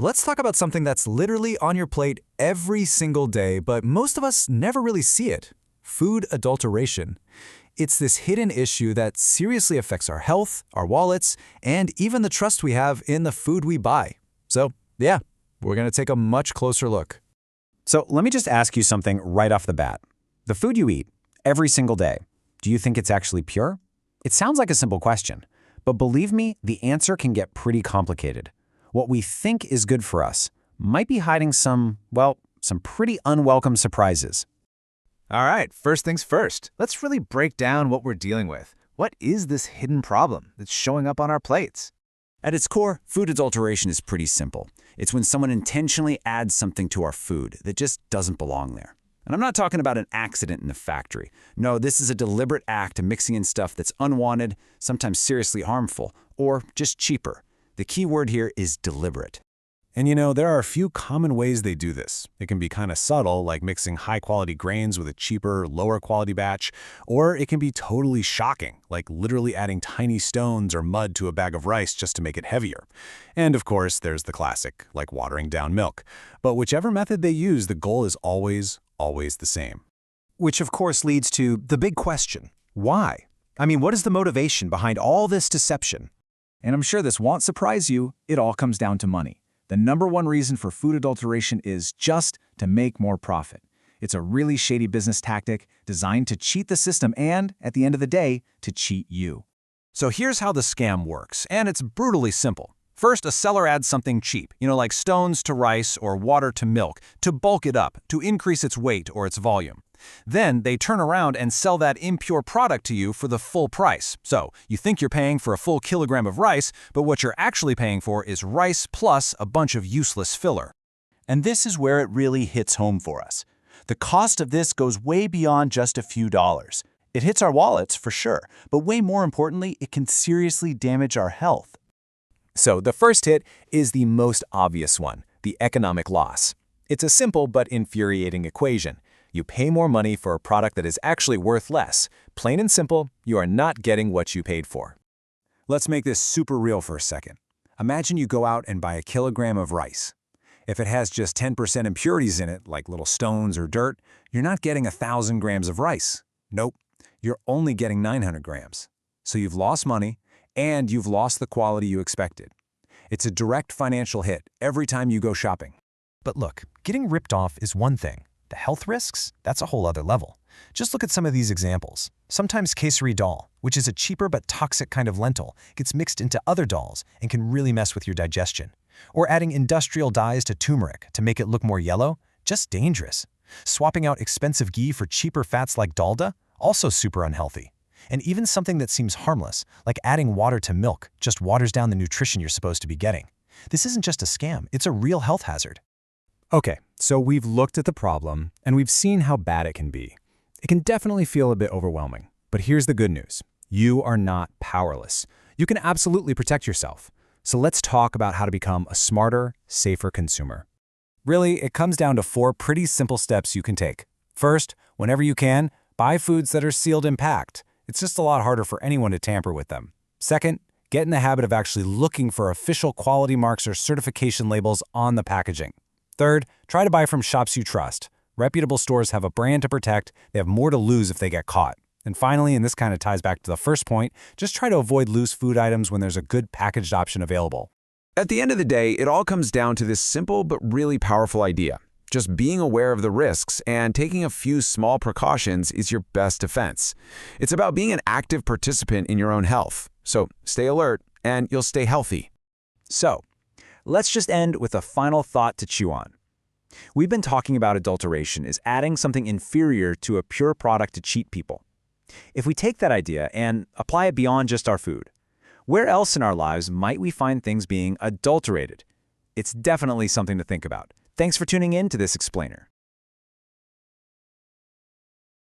Let's talk about something that's literally on your plate every single day, but most of us never really see it. Food adulteration. It's this hidden issue that seriously affects our health, our wallets, and even the trust we have in the food we buy. So, yeah, we're going to take a much closer look. So let me just ask you something right off the bat. The food you eat every single day, do you think it's actually pure? It sounds like a simple question, but believe me, the answer can get pretty complicated. What we think is good for us might be hiding some pretty unwelcome surprises. All right, first things first. Let's really break down what we're dealing with. What is this hidden problem that's showing up on our plates? At its core, food adulteration is pretty simple. It's when someone intentionally adds something to our food that just doesn't belong there. And I'm not talking about an accident in a factory. No, this is a deliberate act of mixing in stuff that's unwanted, sometimes seriously harmful, or just cheaper. The key word here is deliberate. And there are a few common ways they do this. It can be kind of subtle, like mixing high-quality grains with a cheaper, lower-quality batch, or it can be totally shocking, like literally adding tiny stones or mud to a bag of rice just to make it heavier. And of course, there's the classic, like watering down milk. But whichever method they use, the goal is always the same. Which of course leads to the big question. Why? I mean, what is the motivation behind all this deception? And I'm sure this won't surprise you, it all comes down to money. The #1 reason for food adulteration is just to make more profit. It's a really shady business tactic designed to cheat the system and, at the end of the day, to cheat you. So here's how the scam works, and it's brutally simple. First, a seller adds something cheap, like stones to rice or water to milk, to bulk it up, to increase its weight or its volume. Then they turn around and sell that impure product to you for the full price. So you think you're paying for a full kilogram of rice, but what you're actually paying for is rice plus a bunch of useless filler. And this is where it really hits home for us. The cost of this goes way beyond just a few dollars. It hits our wallets for sure, but way more importantly, it can seriously damage our health. So the first hit is the most obvious one, the economic loss. It's a simple but infuriating equation. You pay more money for a product that is actually worth less. Plain and simple, you are not getting what you paid for. Let's make this super real for a second. Imagine you go out and buy a kilogram of rice. If it has just 10% impurities in it, like little stones or dirt, you're not getting 1,000 grams of rice. Nope, you're only getting 900 grams. So you've lost money, and you've lost the quality you expected. It's a direct financial hit every time you go shopping. But look, getting ripped off is one thing. The health risks? That's a whole other level. Just look at some of these examples. Sometimes kesari dal, which is a cheaper but toxic kind of lentil, gets mixed into other dals and can really mess with your digestion. Or adding industrial dyes to turmeric to make it look more yellow? Just dangerous. Swapping out expensive ghee for cheaper fats like dalda? Also super unhealthy. And even something that seems harmless, like adding water to milk, just waters down the nutrition you're supposed to be getting. This isn't just a scam, it's a real health hazard. Okay, so we've looked at the problem, and we've seen how bad it can be. It can definitely feel a bit overwhelming. But here's the good news. You are not powerless. You can absolutely protect yourself. So let's talk about how to become a smarter, safer consumer. Really, it comes down to 4 pretty simple steps you can take. First, whenever you can, buy foods that are sealed and packed. It's just a lot harder for anyone to tamper with them. Second, get in the habit of actually looking for official quality marks or certification labels on the packaging. Third, try to buy from shops you trust. Reputable stores have a brand to protect, they have more to lose if they get caught. And finally, and this kind of ties back to the first point, just try to avoid loose food items when there's a good packaged option available. At the end of the day, it all comes down to this simple but really powerful idea. Just being aware of the risks and taking a few small precautions is your best defense. It's about being an active participant in your own health. So stay alert and you'll stay healthy. So, let's just end with a final thought to chew on. We've been talking about adulteration as adding something inferior to a pure product to cheat people. If we take that idea and apply it beyond just our food, where else in our lives might we find things being adulterated? It's definitely something to think about. Thanks for tuning in to this explainer.